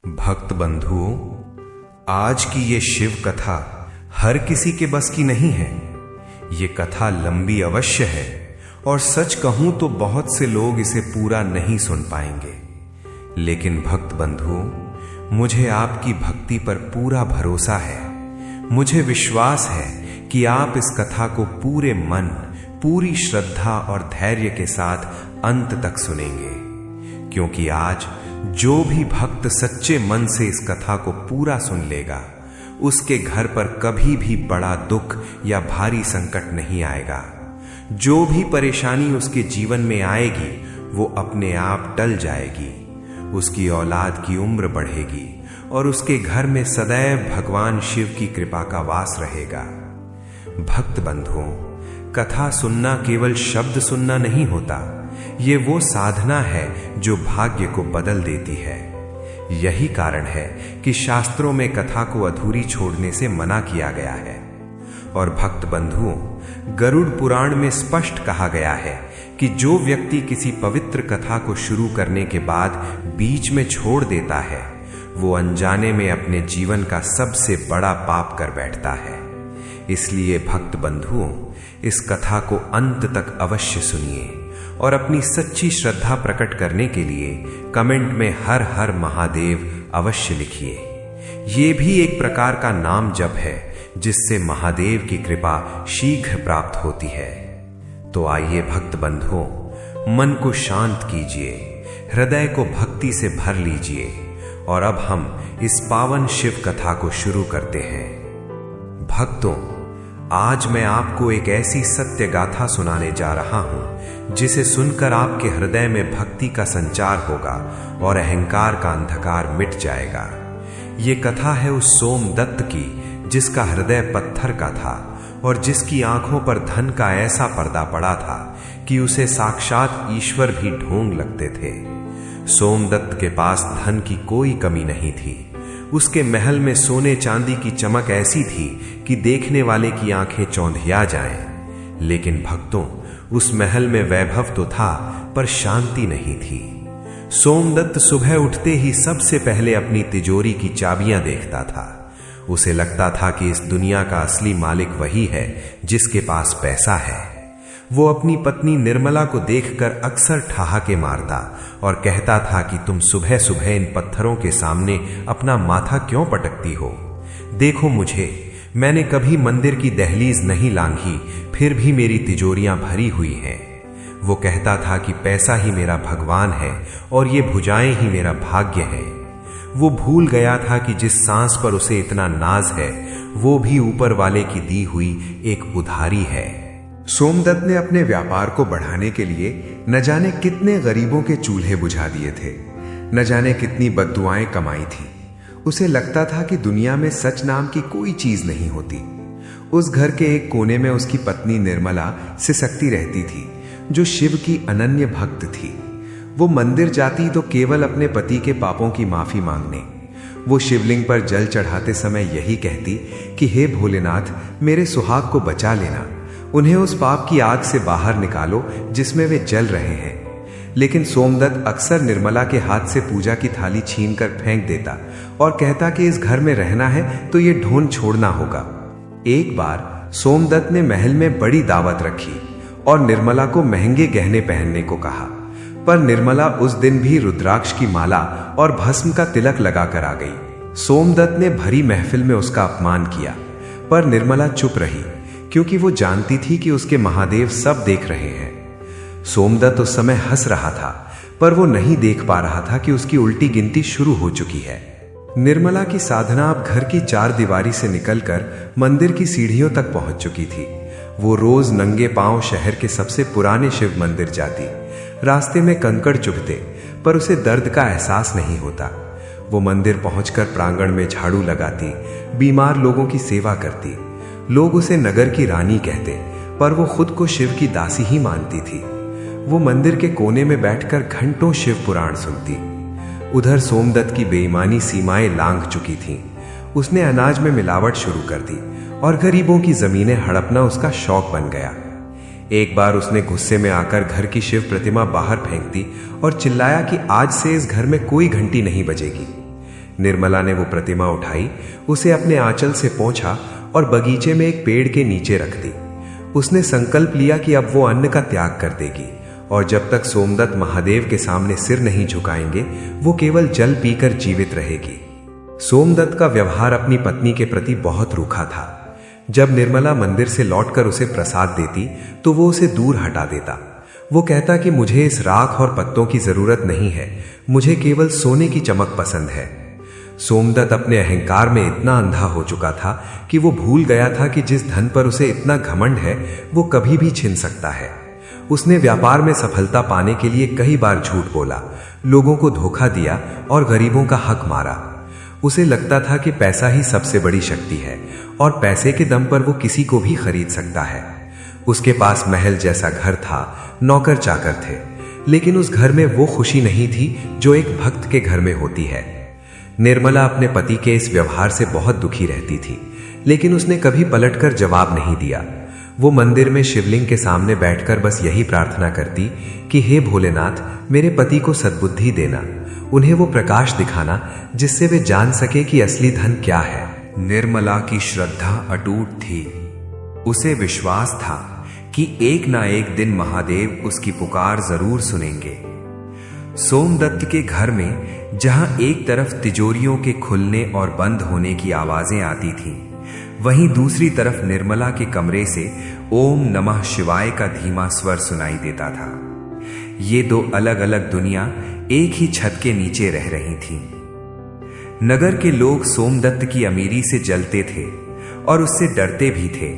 भक्त बंधुओं, आज की ये शिव कथा हर किसी के बस की नहीं है। ये कथा लंबी अवश्य है और सच कहूं तो बहुत से लोग इसे पूरा नहीं सुन पाएंगे। लेकिन भक्त बंधुओं, मुझे आपकी भक्ति पर पूरा भरोसा है। मुझे विश्वास है कि आप इस कथा को पूरे मन, पूरी श्रद्धा और धैर्य के साथ अंत तक सुनेंगे, क्योंकि आज जो भी भक्त सच्चे मन से इस कथा को पूरा सुन लेगा, उसके घर पर कभी भी बड़ा दुख या भारी संकट नहीं आएगा। जो भी परेशानी उसके जीवन में आएगी वो अपने आप टल जाएगी। उसकी औलाद की उम्र बढ़ेगी और उसके घर में सदैव भगवान शिव की कृपा का वास रहेगा। भक्त बंधुओं, कथा सुनना केवल शब्द सुनना नहीं होता, ये वो साधना है जो भाग्य को बदल देती है। यही कारण है कि शास्त्रों में कथा को अधूरी छोड़ने से मना किया गया है। और भक्त बंधुओं, गरुड़ पुराण में स्पष्ट कहा गया है कि जो व्यक्ति किसी पवित्र कथा को शुरू करने के बाद बीच में छोड़ देता है, वो अनजाने में अपने जीवन का सबसे बड़ा पाप कर बैठता है। इसलिए भक्त बंधुओं, इस कथा को अंत तक अवश्य सुनिए और अपनी सच्ची श्रद्धा प्रकट करने के लिए कमेंट में हर हर महादेव अवश्य लिखिए। ये भी एक प्रकार का नाम जप है जिससे महादेव की कृपा शीघ्र प्राप्त होती है। तो आइए भक्त बंधुओं, मन को शांत कीजिए, हृदय को भक्ति से भर लीजिए और अब हम इस पावन शिव कथा को शुरू करते हैं। भक्तों, आज मैं आपको एक ऐसी सत्य गाथा सुनाने जा रहा हूं जिसे सुनकर आपके हृदय में भक्ति का संचार होगा और अहंकार का अंधकार मिट जाएगा। ये कथा है उस सोमदत्त की जिसका हृदय पत्थर का था और जिसकी आंखों पर धन का ऐसा पर्दा पड़ा था कि उसे साक्षात ईश्वर भी ढोंग लगते थे। सोमदत्त के पास धन की कोई कमी नहीं थी। उसके महल में सोने चांदी की चमक ऐसी थी कि देखने वाले की आंखें चौंधिया जाएं। लेकिन भक्तों, उस महल में वैभव तो था पर शांति नहीं थी। सोमदत्त सुबह उठते ही सबसे पहले अपनी तिजोरी की चाबियां देखता था। उसे लगता था कि इस दुनिया का असली मालिक वही है जिसके पास पैसा है। वो अपनी पत्नी निर्मला को देखकर अक्सर ठहाके मारता और कहता था कि तुम सुबह सुबह इन पत्थरों के सामने अपना माथा क्यों पटकती हो? देखो मुझे, मैंने कभी मंदिर की दहलीज नहीं लांघी, फिर भी मेरी तिजोरियां भरी हुई हैं। वो कहता था कि पैसा ही मेरा भगवान है और ये भुजाएं ही मेरा भाग्य है। वो भूल गया था कि जिस सांस पर उसे इतना नाज है, वो भी ऊपर वाले की दी हुई एक उधारी है। सोमदत्त ने अपने व्यापार को बढ़ाने के लिए न जाने कितने गरीबों के चूल्हे बुझा दिए थे, न जाने कितनी बद्दुआएं कमाई थी। उसे लगता था कि दुनिया में सच नाम की कोई चीज नहीं होती। उस घर के एक कोने में उसकी पत्नी निर्मला सिसकती रहती थी, जो शिव की अनन्य भक्त थी। वो मंदिर जाती तो केवल अपने पति के पापों की माफी मांगने। वो शिवलिंग पर जल चढ़ाते समय यही कहती कि हे भोलेनाथ, मेरे सुहाग को बचा लेना, उन्हें उस पाप की आग से बाहर निकालो जिसमें वे जल रहे हैं। लेकिन सोमदत्त अक्सर निर्मला के हाथ से पूजा की थाली छीनकर फेंक देता और कहता कि इस घर में रहना है तो ये ढोन छोड़ना होगा। एक बार सोमदत्त ने महल में बड़ी दावत रखी और निर्मला को महंगे गहने पहनने को कहा, पर निर्मला उस दिन भी रुद्राक्ष की माला और भस्म का तिलक लगाकर आ गई। सोमदत्त ने भरी महफिल में उसका अपमान किया, पर निर्मला चुप रही क्योंकि वो जानती थी कि उसके महादेव सब देख रहे हैं। सोमदत्त उस समय हंस रहा था, पर वो नहीं देख पा रहा था कि उसकी उल्टी गिनती शुरू हो चुकी है। निर्मला की साधना अब घर की चार दीवारी से निकलकर मंदिर की सीढ़ियों तक पहुंच चुकी थी। वो रोज नंगे पांव शहर के सबसे पुराने शिव मंदिर जाती। रास्ते में कंकड़ चुभते, पर उसे दर्द का एहसास नहीं होता। वो मंदिर पहुंचकर प्रांगण में झाड़ू लगाती, बीमार लोगों की सेवा करती। लोग उसे नगर की रानी कहते, पर वो खुद को शिव की दासी ही मानती थी। वो मंदिर के कोने में बैठकर घंटों शिव पुराण सुनती। उधर सोमदत्त की बेईमानी सीमाएं लांघ चुकी थीं। उसने अनाज में मिलावट शुरू कर दी और गरीबों की जमीनें हड़पना उसका शौक बन गया। एक बार उसने गुस्से में आकर घर की शिव प्रतिमा बाहर फेंक दी और चिल्लाया कि आज से इस घर में कोई घंटी नहीं बजेगी। निर्मला ने वो प्रतिमा उठाई, उसे अपने आंचल से पोंछा और बगीचे में एक पेड़ के नीचे रख दी। उसने संकल्प लिया कि अब वो अन्न का त्याग कर देगी और जब तक सोमदत्त महादेव के सामने सिर नहीं झुकाएंगे वो केवल जल पीकर जीवित रहेगी। सोमदत्त का व्यवहार अपनी पत्नी के प्रति बहुत रूखा था। जब निर्मला मंदिर से लौटकर उसे प्रसाद देती तो वो उसे दूर हटा देता। वो कहता कि मुझे इस राख और पत्तों की जरूरत नहीं है, मुझे केवल सोने की चमक पसंद है। सोमदत्त अपने अहंकार में इतना अंधा हो चुका था कि वो भूल गया था कि जिस धन पर उसे इतना घमंड है वो कभी भी छिन सकता है। उसने व्यापार में सफलता पाने के लिए कई बार झूठ बोला, लोगों को धोखा दिया और गरीबों का हक मारा। उसे लगता था कि पैसा ही सबसे बड़ी शक्ति है और पैसे के दम पर वो किसी को भी खरीद सकता है। उसके पास महल जैसा घर था, नौकर चाकर थे, लेकिन उस घर में वो खुशी नहीं थी जो एक भक्त के घर में होती है। निर्मला अपने पति के इस व्यवहार से बहुत दुखी रहती थी, लेकिन उसने कभी पलटकर जवाब नहीं दिया। वो मंदिर में शिवलिंग के सामने बैठकर बस यही प्रार्थना करती कि हे भोलेनाथ, मेरे पति को सद्बुद्धि देना, उन्हें वो प्रकाश दिखाना जिससे वे जान सके कि असली धन क्या है। निर्मला की श्रद्धा अटूट थी। उसे विश्वास था कि एक ना एक दिन महादेव उसकी पुकार जरूर सुनेंगे। सोमदत्त के घर में जहां एक तरफ तिजोरियों के खुलने और बंद होने की आवाजें आती थीं, वहीं दूसरी तरफ निर्मला के कमरे से ओम नमः शिवाय का धीमा स्वर सुनाई देता था। ये दो अलग अलग दुनिया एक ही छत के नीचे रह रही थीं। नगर के लोग सोमदत्त की अमीरी से जलते थे और उससे डरते भी थे,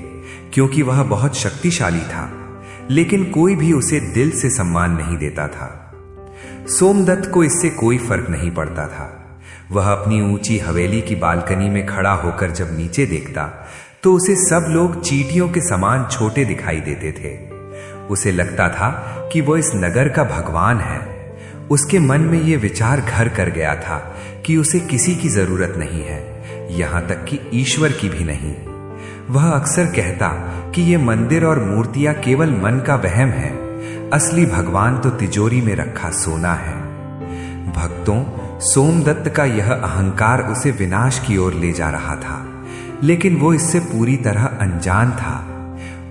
क्योंकि वह बहुत शक्तिशाली था, लेकिन कोई भी उसे दिल से सम्मान नहीं देता था। सोमदत्त को इससे कोई फर्क नहीं पड़ता था। वह अपनी ऊंची हवेली की बालकनी में खड़ा होकर जब नीचे देखता तो उसे सब लोग चींटियों के समान छोटे दिखाई देते थे। उसे लगता था कि वो इस नगर का भगवान है। उसके मन में यह विचार घर कर गया था कि उसे किसी की जरूरत नहीं है, यहां तक कि ईश्वर की भी नहीं। वह अक्सर कहता कि ये मंदिर और मूर्तियां केवल मन का वहम है, असली भगवान तो तिजोरी में रखा सोना है। भक्तों, सोमदत्त का यह अहंकार उसे विनाश की ओर ले जा रहा था, लेकिन वो इससे पूरी तरह अनजान था।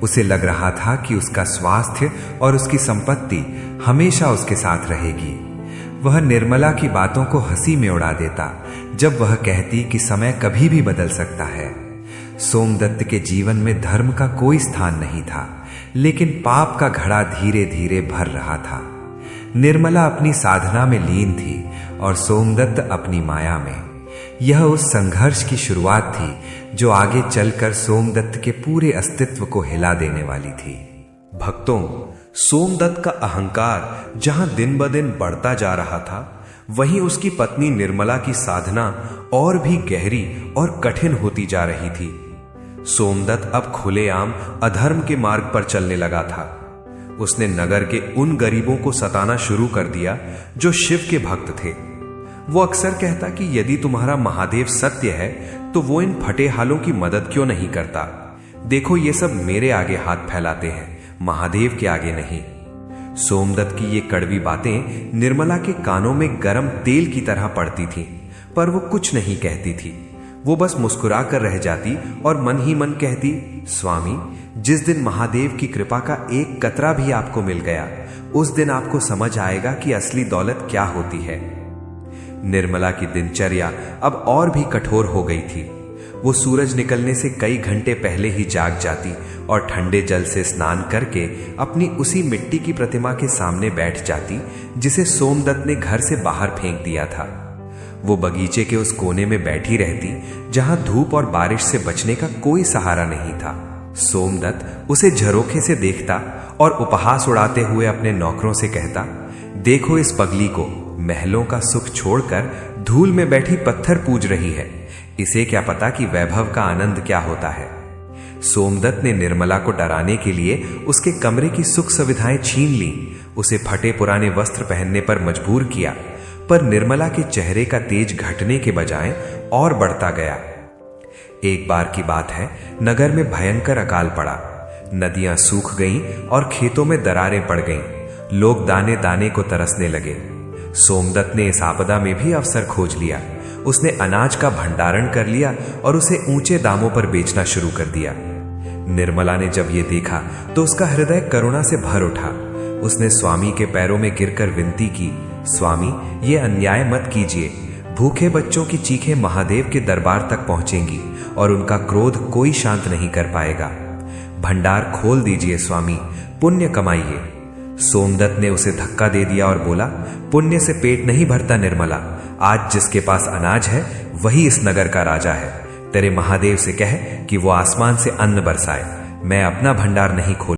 उसे लग रहा था कि उसका स्वास्थ्य और उसकी संपत्ति हमेशा उसके साथ रहेगी। वह निर्मला की बातों को हंसी में उड़ा देता जब वह कहती कि समय कभी भी बदल सकता है। सोमदत्त के जीवन में धर्म का कोई स्थान नहीं था, लेकिन पाप का घड़ा धीरे धीरे भर रहा था। निर्मला अपनी साधना में लीन थी और सोमदत्त अपनी माया में। यह उस संघर्ष की शुरुआत थी जो आगे चलकर सोमदत्त के पूरे अस्तित्व को हिला देने वाली थी। भक्तों, सोमदत्त का अहंकार जहां दिन ब दिन बढ़ता जा रहा था, वहीं उसकी पत्नी निर्मला की साधना और भी गहरी और कठिन होती जा रही थी। सोमदत्त अब खुलेआम अधर्म के मार्ग पर चलने लगा था। उसने नगर के उन गरीबों को सताना शुरू कर दिया जो शिव के भक्त थे। वो अक्सर कहता कि यदि तुम्हारा महादेव सत्य है तो वो इन फटे हालों की मदद क्यों नहीं करता। देखो, ये सब मेरे आगे हाथ फैलाते हैं, महादेव के आगे नहीं। सोमदत्त की ये कड़वी बातें निर्मला के कानों में गरम तेल की तरह पड़ती थीं, पर वो कुछ नहीं कहती थी। वो बस मुस्कुरा कर रह जाती और मन ही मन कहती, स्वामी, जिस दिन महादेव की कृपा का एक कतरा भी आपको मिल गया, उस दिन आपको समझ आएगा कि असली दौलत क्या होती है। निर्मला की दिनचर्या अब और भी कठोर हो गई थी। वो सूरज निकलने से कई घंटे पहले ही जाग जाती और ठंडे जल से स्नान करके अपनी उसी मिट्टी की प्रतिमा के सामने बैठ जाती जिसे सोमदत्त ने घर से बाहर फेंक दिया था। वो बगीचे के उस कोने में बैठी रहती जहां धूप और बारिश से बचने का कोई सहारा नहीं था। सोमदत्त उसे झरोखे से देखता और उपहास उड़ाते हुए अपने नौकरों से कहता, देखो इस पगली को, महलों का सुख छोड़कर धूल में बैठी पत्थर पूज रही है। इसे क्या पता कि वैभव का आनंद क्या होता है। सोमदत्त ने निर्मला को डराने के लिए उसके कमरे की सुख सुविधाएं छीन ली, उसे फटे पुराने वस्त्र पहनने पर मजबूर किया, पर निर्मला के चेहरे का तेज घटने के बजाय और बढ़ता गया। एक बार की बात है, नगर में भयंकर अकाल पड़ा। नदियां सूख गईं और खेतों में दरारें पड़ गईं। लोग दाने दाने को तरसने लगे। सोमदत्त ने इस आपदा में भी अवसर खोज लिया। उसने अनाज का भंडारण कर लिया और उसे ऊंचे दामों पर बेचना शुरू कर दिया। निर्मला ने जब ये देखा तो उसका हृदय करुणा से भर उठा। उसने स्वामी के पैरों में गिरकर विनती की, स्वामी, ये अन्याय मत कीजिए। भूखे बच्चों की चीखें महादेव के दरबार तक पहुंचेंगी और उनका क्रोध कोई शांत नहीं कर पाएगा। भंडार खोल दीजिए स्वामी, पुण्य कमाइए। सोमदत्त ने उसे धक्का दे दिया और बोला, पुण्य से पेट नहीं भरता निर्मला। आज जिसके पास अनाज है वही इस नगर का राजा है। तेरे महादेव से कह कि वो आसमान से अन्न बरसाए। मैं अपना भंडार नहीं खोल